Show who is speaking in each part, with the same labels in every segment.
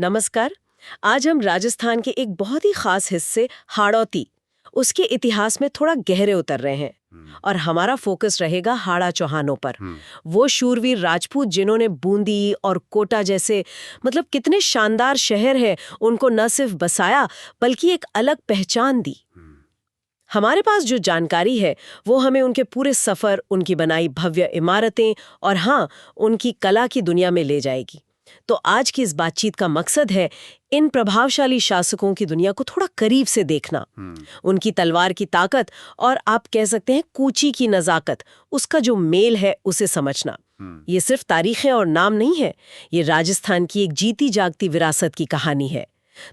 Speaker 1: नमस्कार। आज हम राजस्थान के एक बहुत ही खास हिस्से हाड़ौती, उसके इतिहास में थोड़ा गहरे उतर रहे हैं। और हमारा फोकस रहेगा हाड़ा चौहानों पर। वो शूरवीर राजपूत जिन्होंने बूंदी और कोटा जैसे कितने शानदार शहर है उनको न सिर्फ बसाया बल्कि एक अलग पहचान दी। हमारे पास जो जानकारी है वो हमें उनके पूरे सफर, उनकी बनाई भव्य इमारतें और हाँ, उनकी कला की दुनिया में ले जाएगी। तो आज की इस बातचीत का मकसद है इन प्रभावशाली शासकों की दुनिया को थोड़ा करीब से देखना, उनकी तलवार की ताकत और आप कह सकते हैं कूची की नजाकत, उसका जो मेल है उसे समझना। ये सिर्फ तारीखें और नाम नहीं है, ये राजस्थान की एक जीती जागती विरासत की कहानी है।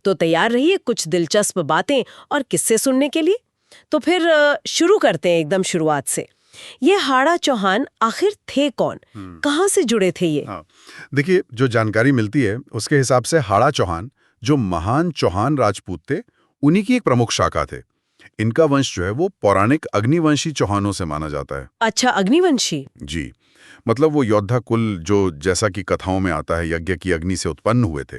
Speaker 1: तो तैयार रहिए कुछ दिलचस्प बातें और किस्से सुनने के लिए। तो फिर शुरू करते हैं एकदम शुरुआत से। ये हाड़ा चौहान आखिर थे कौन, कहाँ से जुड़े थे ये?
Speaker 2: देखिए, जो जानकारी मिलती है उसके हिसाब से हाड़ा चौहान जो महान चौहान राजपूत थे, उन्हीं की एक प्रमुख शाखा थे। इनका वंश जो है वो पौराणिक अग्निवंशी चौहानों से माना जाता है।
Speaker 1: अच्छा, अग्निवंशी।
Speaker 2: जी, मतलब वो योद्धा कुल जो जैसा कि कथाओं में आता है यज्ञ की अग्नि से उत्पन्न हुए थे।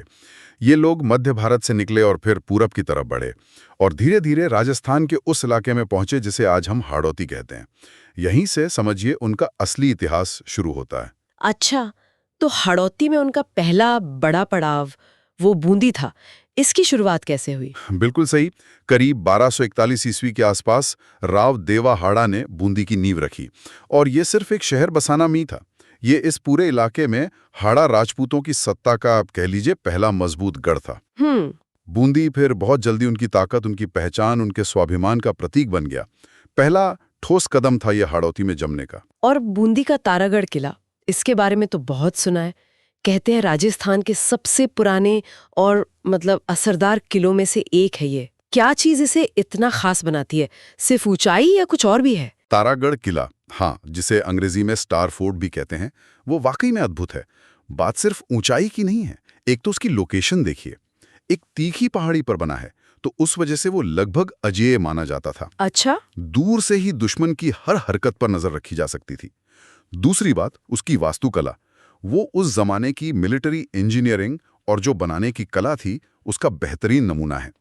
Speaker 2: ये लोग मध्य भारत से निकले और फिर पूरब की तरफ बढ़े और धीरे धीरे राजस्थान के उस इलाके में पहुंचे जिसे आज हम हाड़ौती कहते हैं। यहीं से समझिए उनका असली इतिहास शुरू होता है।
Speaker 1: अच्छा, तो हाड़ौती में उनका पहला बड़ा पड़ाव वो बूंदी था। इसकी शुरुआत कैसे हुई?
Speaker 2: बिल्कुल सही। करीब 1241 ईस्वी के आसपास राव देवा हाड़ा ने बूंदी की नींव रखी और ये सिर्फ एक शहर बसाना नहीं था। ये इस पूरे इलाके में हाड़ा राजपूतों की सत्ता का आप कह लीजिए पहला मजबूत गढ़ था। बूंदी फिर बहुत जल्दी उनकी ताकत, उनकी पहचान, उनके स्वाभिमान का प्रतीक बन गया। पहला ठोस कदम था ये हाड़ौती में जमने का।
Speaker 1: और बूंदी का तारागढ़ किला, इसके बारे में तो बहुत सुना है। कहते हैं राजस्थान के सबसे पुराने और असरदार किलों में से एक है ये। क्या चीज इसे इतना खास बनाती है? सिर्फ ऊंचाई या कुछ और भी है?
Speaker 2: तारागढ़ किला, हाँ, जिसे अंग्रेजी में स्टार फोर्ट भी कहते हैं, वो वाकई में अद्भुत है। बात सिर्फ ऊंचाई की नहीं है, एक तो उसकी लोकेशन देखिए। एक तीखी पहाड़ी पर बना है, तो उस वजह से वो लगभग अजेय माना जाता था।
Speaker 1: अच्छा,
Speaker 2: दूर से ही दुश्मन की हर हरकत पर नजर रखी जा सकती थी। दूसरी बात, उसकी वास्तुकला। वो उस जमाने की मिलिट्री इंजीनियरिंग और जो बनाने की कला थी उसका बेहतरीन नमूना है।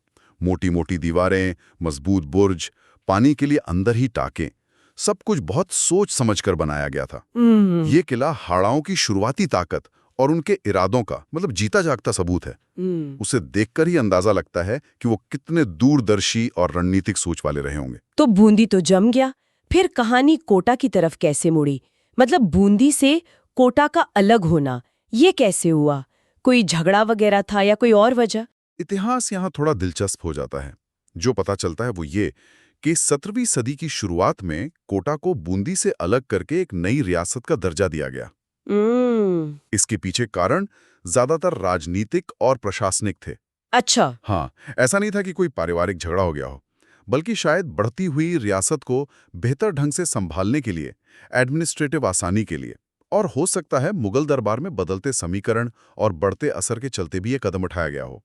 Speaker 2: मोटी मोटी दीवारें, मजबूत बुर्ज, पानी के लिए अंदर ही टाके, सब कुछ बहुत सोच समझकर बनाया गया था। ये किला हाड़ाओं की शुरुआती ताकत और उनके इरादों का जीता जागता सबूत है। उसे देखकर ही अंदाजा लगता है कि वो कितने दूरदर्शी और रणनीतिक सोच वाले रहे होंगे।
Speaker 1: तो बूंदी तो जम गया, फिर कहानी कोटा की तरफ कैसे मुड़ी? बूंदी से कोटा का अलग होना, ये कैसे हुआ? कोई झगड़ा वगैरह था या कोई और वजह?
Speaker 2: इतिहास यहाँ थोड़ा दिलचस्प हो जाता है। जो पता चलता है वो ये कि 17वीं सदी की शुरुआत में कोटा को बूंदी से अलग करके एक नई रियासत का दर्जा दिया गया। इसके पीछे कारण ज्यादातर राजनीतिक और प्रशासनिक थे।
Speaker 1: अच्छा।
Speaker 2: हाँ, ऐसा नहीं था कि कोई पारिवारिक झगड़ा हो गया हो, बल्कि शायद बढ़ती हुई रियासत को बेहतर ढंग से संभालने के लिए, एडमिनिस्ट्रेटिव आसानी के लिए, और हो सकता है मुगल दरबार में बदलते समीकरण और बढ़ते असर के चलते भी ये कदम उठाया गया हो।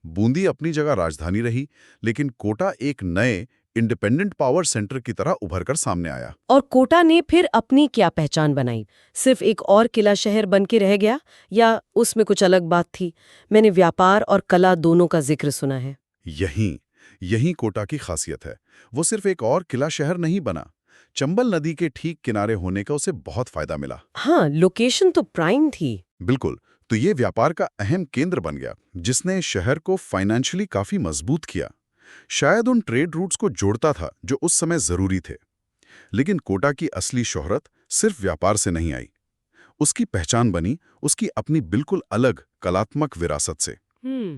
Speaker 2: बूंदी अपनी जगह राजधानी रही, लेकिन कोटा एक नए इंडिपेंडेंट पावर सेंटर की तरह उभर कर सामने आया।
Speaker 1: और कोटा ने फिर अपनी क्या पहचान बनाई? सिर्फ एक और किला शहर बन के रह गया या उसमें कुछ अलग बात थी? मैंने व्यापार और कला दोनों का जिक्र सुना है।
Speaker 2: यही कोटा की खासियत है। वो सिर्फ एक और किला शहर नहीं बना, चंबल नदी के ठीक किनारे होने का उसे बहुत फायदा मिला।
Speaker 1: हाँ, लोकेशन तो प्राइम थी।
Speaker 2: बिल्कुल। तो ये व्यापार का अहम केंद्र बन गया, जिसने शहर को फाइनेंशियली काफी मजबूत किया। शायद उन ट्रेड रूट्स को जोड़ता था जो उस समय जरूरी थे। लेकिन कोटा की असली शोहरत सिर्फ व्यापार से नहीं आई। उसकी पहचान बनी उसकी अपनी बिल्कुल अलग कलात्मक विरासत से।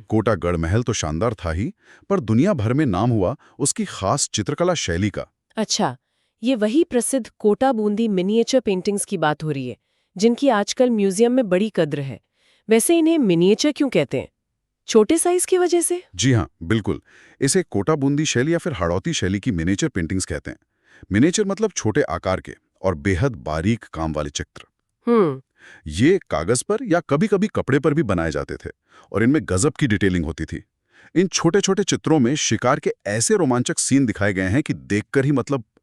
Speaker 2: कोटा गढ़ महल तो शानदार था ही, पर दुनिया भर में नाम हुआ उसकी खास चित्रकला शैली का।
Speaker 1: अच्छा, ये वही प्रसिद्ध कोटा बूंदी मिनिएचर पेंटिंग्स की बात हो रही है, जिनकी आजकल म्यूजियम में बड़ी कद्र है। वैसे इन्हें मिनिएचर क्यों कहते हैं? छोटे साइज की वजह से?
Speaker 2: जी हाँ, बिल्कुल। इसे कोटा बूंदी शैली या फिर हाड़ौती शैली की मिनिएचर पेंटिंग्स कहते हैं। मिनिएचर मतलब छोटे आकार के और बेहद बारीक काम वाले चित्र। ये कागज पर या कभी-कभी कपड़े पर भी बनाए जाते थे और इनमें गजब की डिटेलिंग होती थी। इन छोटे-छोटे चित्रों में शिकार के ऐसे रोमांचक सीन दिखाए गए हैं कि देखकर ही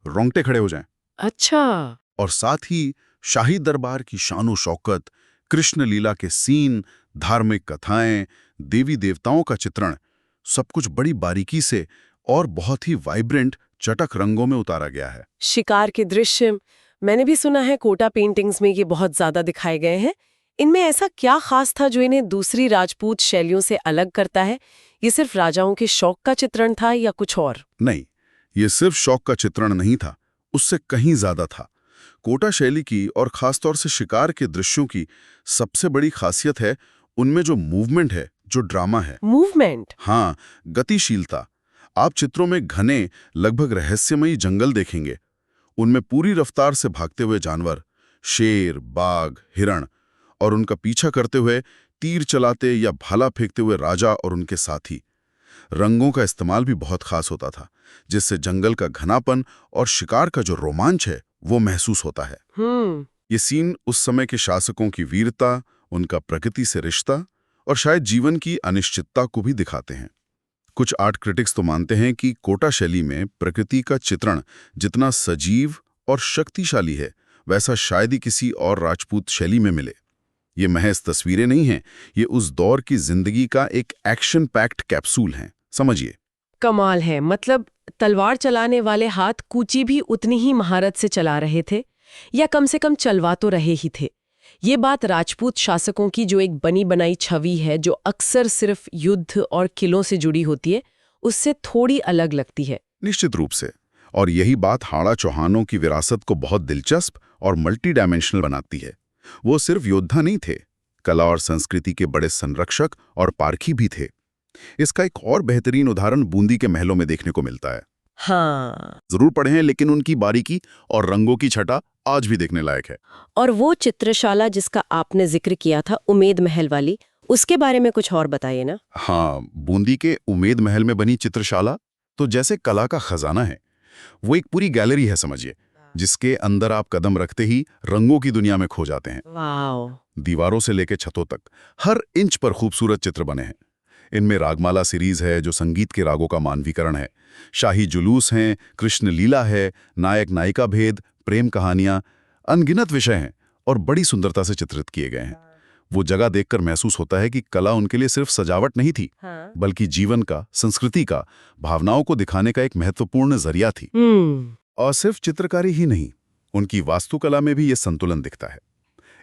Speaker 2: रोंगटे खड़े हो जाएं।
Speaker 1: अच्छा।
Speaker 2: और साथ ही शाही दरबार की शानो शौकत, कृष्ण लीला के सीन, धार्मिक कथाएं, देवी देवताओं का चित्रण, सब कुछ बड़ी बारीकी से और बहुत ही वाइब्रेंट चटक रंगों में उतारा गया है।
Speaker 1: शिकार के दृश्य, मैंने भी सुना है कोटा पेंटिंग्स में ये बहुत ज्यादा दिखाए गए हैं। इनमें ऐसा क्या खास था जो इन्हें दूसरी राजपूत शैलियों से अलग करता है? ये सिर्फ राजाओं के शौक का चित्रण था या कुछ और?
Speaker 2: नहीं, ये सिर्फ शौक का चित्रण नहीं था, उससे कहीं ज्यादा था। कोटा शैली की और खासतौर से शिकार के दृश्यों की सबसे बड़ी खासियत है उनमें जो मूवमेंट है, जो ड्रामा है।
Speaker 1: मूवमेंट?
Speaker 2: हाँ, गतिशीलता। आप चित्रों में घने, लगभग रहस्यमयी जंगल देखेंगे। उनमें पूरी रफ्तार से भागते हुए जानवर, शेर, बाघ, हिरण, और उनका पीछा करते हुए तीर चलाते या भाला फेंकते हुए राजा और उनके साथी। रंगों का इस्तेमाल भी बहुत खास होता था, जिससे जंगल का घनापन और शिकार का जो रोमांच है वो महसूस होता है। ये सीन उस समय के शासकों की वीरता, उनका प्रकृति से रिश्ता और शायद जीवन की अनिश्चितता को भी दिखाते हैं। कुछ आर्ट क्रिटिक्स तो मानते हैं कि कोटा शैली में प्रकृति का चित्रण जितना सजीव और शक्तिशाली है, वैसा शायद ही किसी और राजपूत शैली में मिले। ये महज तस्वीरें नहीं हैं, ये उस दौर की जिंदगी का एक एक्शन पैक्ड कैप्सूल हैं, समझिए।
Speaker 1: कमाल है। मतलब तलवार चलाने वाले हाथ कूची भी उतनी ही महारत से चला रहे थे, या कम से कम चलवा तो रहे ही थे। ये बात राजपूत शासकों की जो एक बनी बनाई छवि है, जो अक्सर सिर्फ युद्ध और किलों से जुड़ी होती है, उससे थोड़ी अलग लगती है।
Speaker 2: निश्चित रूप से। और यही बात हाड़ा चौहानों की विरासत को बहुत दिलचस्प और मल्टी डायमेंशनल बनाती है। वो सिर्फ योद्धा नहीं थे, कला और संस्कृति के बड़े संरक्षक और पारखी भी थे। इसका एक और बेहतरीन उदाहरण बूंदी के महलों में देखने को मिलता है।
Speaker 1: हाँ,
Speaker 2: जरूर पढ़े हैं, लेकिन उनकी बारीकी और रंगों की छटा आज भी देखने लायक है।
Speaker 1: और वो चित्रशाला जिसका आपने जिक्र किया था, उमेद महल वाली, उसके बारे में कुछ और बताइए ना।
Speaker 2: हाँ, बूंदी के उमेद महल में बनी चित्रशाला तो जैसे कला का खजाना है। वो एक पूरी गैलरी है समझिए, जिसके अंदर आप कदम रखते ही रंगों की दुनिया में खो जाते हैं।
Speaker 1: वाह।
Speaker 2: दीवारों से लेकर छतों तक हर इंच पर खूबसूरत चित्र बने हैं। इनमें रागमाला सीरीज है, जो संगीत के रागों का मानवीकरण है। शाही जुलूस हैं, कृष्ण लीला है, नायक नायिका भेद, प्रेम कहानियां, अनगिनत विषय हैं और बड़ी सुंदरता से चित्रित किए गए हैं। वो जगह देखकर महसूस होता है कि कला उनके लिए सिर्फ सजावट नहीं थी, बल्कि जीवन का, संस्कृति का, भावनाओं को दिखाने का एक महत्वपूर्ण जरिया थी। और सिर्फ चित्रकारी ही नहीं, उनकी वास्तुकला में भी ये संतुलन दिखता है।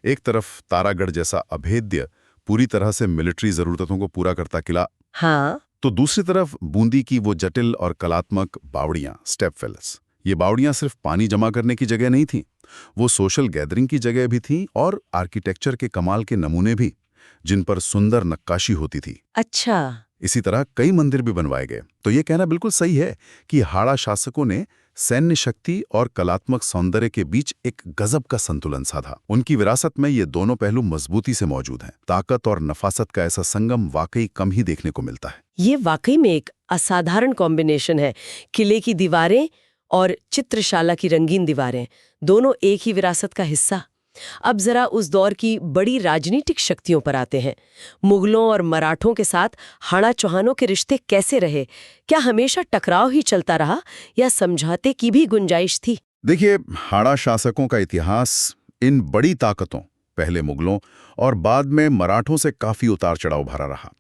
Speaker 2: एक तरफ तारागढ़ जैसा अभेद्य, पूरी तरह से मिलिट्री जरूरतों को पूरा करता किला,
Speaker 1: हाँ,
Speaker 2: तो दूसरी तरफ बूंदी की वो जटिल और कलात्मक बावड़ियां, स्टेप वेल्स। ये बावड़ियां सिर्फ पानी जमा करने की जगह नहीं थीं, वो सोशल गैदरिंग की जगह भी थीं और आर्किटेक्चर के कमाल के नमूने भी, जिन पर सुंदर नक्काशी होती थी।
Speaker 1: अच्छा।
Speaker 2: इसी तरह कई मंदिर भी बनवाए गए। तो ये कहना बिल्कुल सही है कि हाड़ा शासकों ने सैन्य शक्ति और कलात्मक सौंदर्य के बीच एक गजब का संतुलन साधा। उनकी विरासत में ये दोनों पहलू मजबूती से मौजूद हैं। ताकत और नफासत का ऐसा संगम वाकई कम ही देखने को मिलता है।
Speaker 1: ये वाकई में एक असाधारण कॉम्बिनेशन है। किले की दीवारें और चित्रशाला की रंगीन दीवारें, दोनों एक ही विरासत का हिस्सा। अब जरा उस दौर की बड़ी राजनीतिक शक्तियों पर आते हैं। मुगलों और मराठों के साथ हाड़ा चौहानों के रिश्ते कैसे रहे? क्या हमेशा टकराव ही चलता रहा या समझौते की भी गुंजाइश थी?
Speaker 2: देखिए, हाड़ा शासकों का इतिहास इन बड़ी ताकतों, पहले मुगलों और बाद में मराठों से काफी उतार चढ़ाव भरा रहा।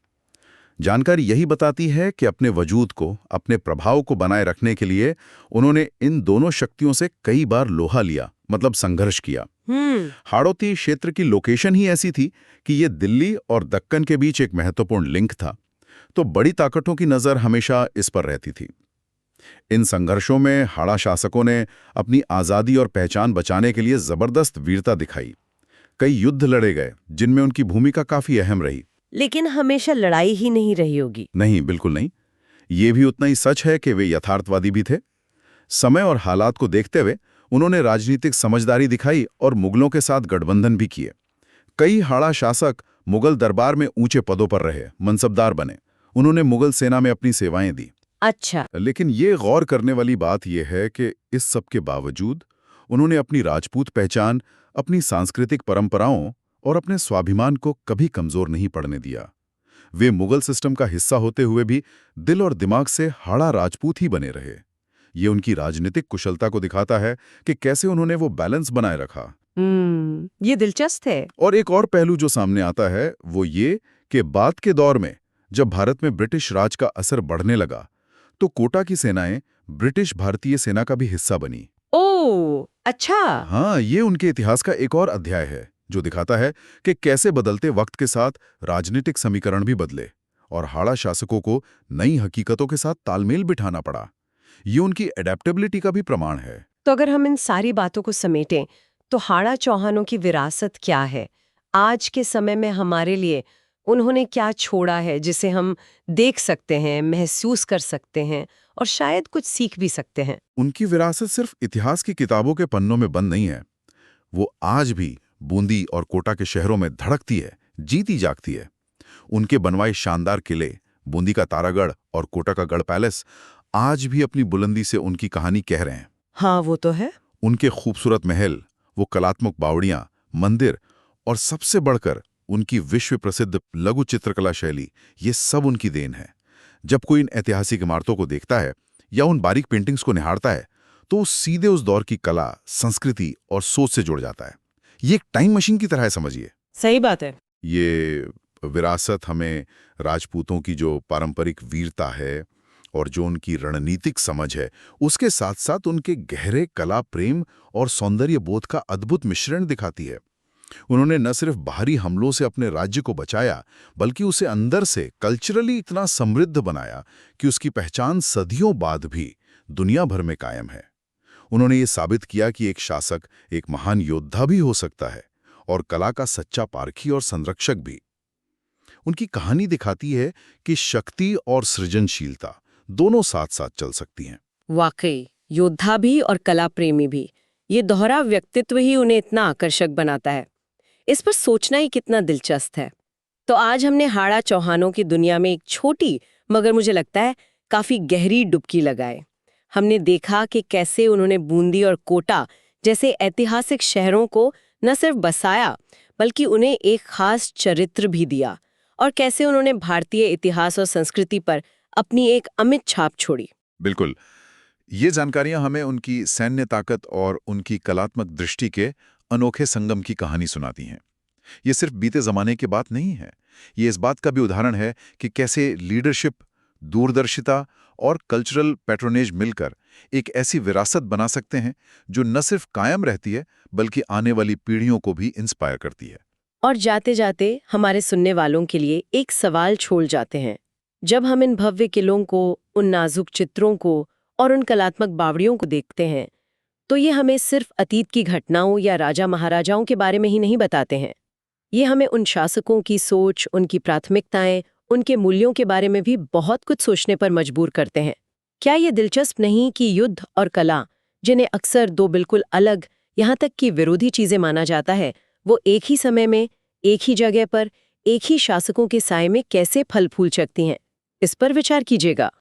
Speaker 2: जानकारी यही बताती है कि अपने वजूद को, अपने प्रभाव को बनाए रखने के लिए उन्होंने इन दोनों शक्तियों से कई बार लोहा लिया, मतलब संघर्ष किया। हाड़ौती क्षेत्र की लोकेशन ही ऐसी थी कि ये दिल्ली और दक्कन के बीच एक महत्वपूर्ण लिंक था, तो बड़ी ताकतों की नजर हमेशा इस पर रहती थी। इन संघर्षों में हाड़ा शासकों ने अपनी आज़ादी और पहचान बचाने के लिए जबरदस्त वीरता दिखाई। कई युद्ध लड़े गए, जिनमें उनकी भूमिका काफी अहम रही।
Speaker 1: लेकिन हमेशा लड़ाई ही नहीं रही होगी।
Speaker 2: नहीं, बिल्कुल नहीं। ये भी उतना ही सच है कि वे यथार्थवादी भी थे। समय और हालात को देखते हुए उन्होंने राजनीतिक समझदारी दिखाई और मुगलों के साथ गठबंधन भी किए। कई हाड़ा शासक मुगल दरबार में ऊंचे पदों पर रहे, मनसबदार बने। उन्होंने मुगल सेना में अपनी सेवाएं दी।
Speaker 1: अच्छा।
Speaker 2: लेकिन ये गौर करने वाली बात यह है कि इस सब के बावजूद उन्होंने अपनी राजपूत पहचान, अपनी सांस्कृतिक परंपराओं और अपने स्वाभिमान को कभी कमजोर नहीं पड़ने दिया। वे मुगल सिस्टम का हिस्सा होते हुए भी दिल और दिमाग से हाड़ा राजपूत ही बने रहे। ये उनकी राजनीतिक कुशलता को दिखाता है कि कैसे उन्होंने वो बैलेंस बनाए रखा।
Speaker 1: ये दिलचस्प है।
Speaker 2: और एक और पहलू जो सामने आता है वो ये कि बाद के दौर में जब भारत में ब्रिटिश राज का असर बढ़ने लगा तो कोटा की सेनाएं ब्रिटिश भारतीय सेना का भी हिस्सा बनी।
Speaker 1: ओह, अच्छा।
Speaker 2: हाँ, ये उनके इतिहास का एक और अध्याय है जो दिखाता है कि कैसे बदलते वक्त के साथ राजनीतिक समीकरण भी बदले और हाड़ा शासकों को नई हकीकतों के साथ तालमेल बिठाना पड़ा। ये उनकी एडेप्टेबिलिटी का भी प्रमाण है।
Speaker 1: तो अगर हम इन सारी बातों को समेटें तो हाड़ा चौहानों की विरासत क्या है? आज के समय में हमारे लिए उन्होंने क्या छोड़ा है जिसे हम देख सकते हैं, महसूस कर सकते हैं और शायद कुछ सीख भी सकते हैं?
Speaker 2: उनकी विरासत सिर्फ इतिहास की किताबों के पन्नों में बंद नहीं है। वो आज भी बूंदी और कोटा के शहरों में धड़कती है, जीती जागती है। उनके बनवाए शानदार किले, बूंदी का तारागढ़ और कोटा का गढ़ पैलेस आज भी अपनी बुलंदी से उनकी कहानी कह रहे हैं।
Speaker 1: हाँ, वो तो है।
Speaker 2: उनके खूबसूरत महल, वो कलात्मक बावड़ियां, मंदिर और सबसे बढ़कर उनकी विश्व प्रसिद्ध लघु चित्रकला शैली, ये सब उनकी देन है। जब कोई इन ऐतिहासिक इमारतों को देखता है या उन बारीक पेंटिंग्स को निहारता है तो वो सीधे उस दौर की कला, संस्कृति और सोच से जुड़ जाता है। ये एक टाइम मशीन की तरह है, समझिए।
Speaker 1: सही बात है।
Speaker 2: ये विरासत हमें राजपूतों की जो पारंपरिक वीरता है और जो उनकी रणनीतिक समझ है, उसके साथ साथ उनके गहरे कला प्रेम और सौंदर्य बोध का अद्भुत मिश्रण दिखाती है। उन्होंने न सिर्फ बाहरी हमलों से अपने राज्य को बचाया, बल्कि उसे अंदर से कल्चरली इतना समृद्ध बनाया कि उसकी पहचान सदियों बाद भी दुनिया भर में कायम है। उन्होंने ये साबित किया कि एक शासक एक महान योद्धा भी हो सकता है और कला का सच्चा पारखी और संरक्षक भी। उनकी कहानी दिखाती है कि शक्ति और सृजनशीलता दोनों साथ साथ चल सकती हैं।
Speaker 1: वाकई, योद्धा भी और कला प्रेमी भी, ये दोहरा व्यक्तित्व ही उन्हें इतना आकर्षक बनाता है। इस पर सोचना ही कितना दिलचस्प है। तो आज हमने हाड़ा चौहानों की दुनिया में एक छोटी मगर मुझे लगता है काफी गहरी डुबकी लगाए। हमने देखा कि कैसे उन्होंने बूंदी और कोटा जैसे ऐतिहासिक शहरों को न सिर्फ बसाया बल्कि उन्हें एक खास चरित्र भी दिया, और कैसे उन्होंने भारतीय इतिहास और संस्कृति पर अपनी एक अमिट छाप छोड़ी।
Speaker 2: बिल्कुल, ये जानकारियां हमें उनकी सैन्य ताकत और उनकी कलात्मक दृष्टि के अनोखे संगम की कहानी सुनाती हैं। ये सिर्फ बीते जमाने की बात नहीं है, ये इस बात का भी उदाहरण है कि कैसे लीडरशिप, दूरदर्शिता और कल्चरल पैट्रोनेज मिलकर एक ऐसी विरासत बना सकते हैं जो न सिर्फ कायम रहती है बल्कि आने वाली पीढ़ियों को भी इंस्पायर करती है।
Speaker 1: और जाते जाते हमारे सुनने वालों के लिए एक सवाल छोड़ जाते हैं। जब हम इन भव्य किलों को, उन नाजुक चित्रों को और उन कलात्मक बावड़ियों को देखते हैं तो ये हमें सिर्फ अतीत की घटनाओं या राजा महाराजाओं के बारे में ही नहीं बताते हैं। ये हमें उन शासकों की सोच, उनकी प्राथमिकताएं, उनके मूल्यों के बारे में भी बहुत कुछ सोचने पर मजबूर करते हैं। क्या ये दिलचस्प नहीं कि युद्ध और कला, जिन्हें अक्सर दो बिल्कुल अलग, यहाँ तक कि विरोधी चीजें माना जाता है, वो एक ही समय में, एक ही जगह पर, एक ही शासकों के साए में कैसे फल फूल सकती हैं? इस पर विचार कीजिएगा।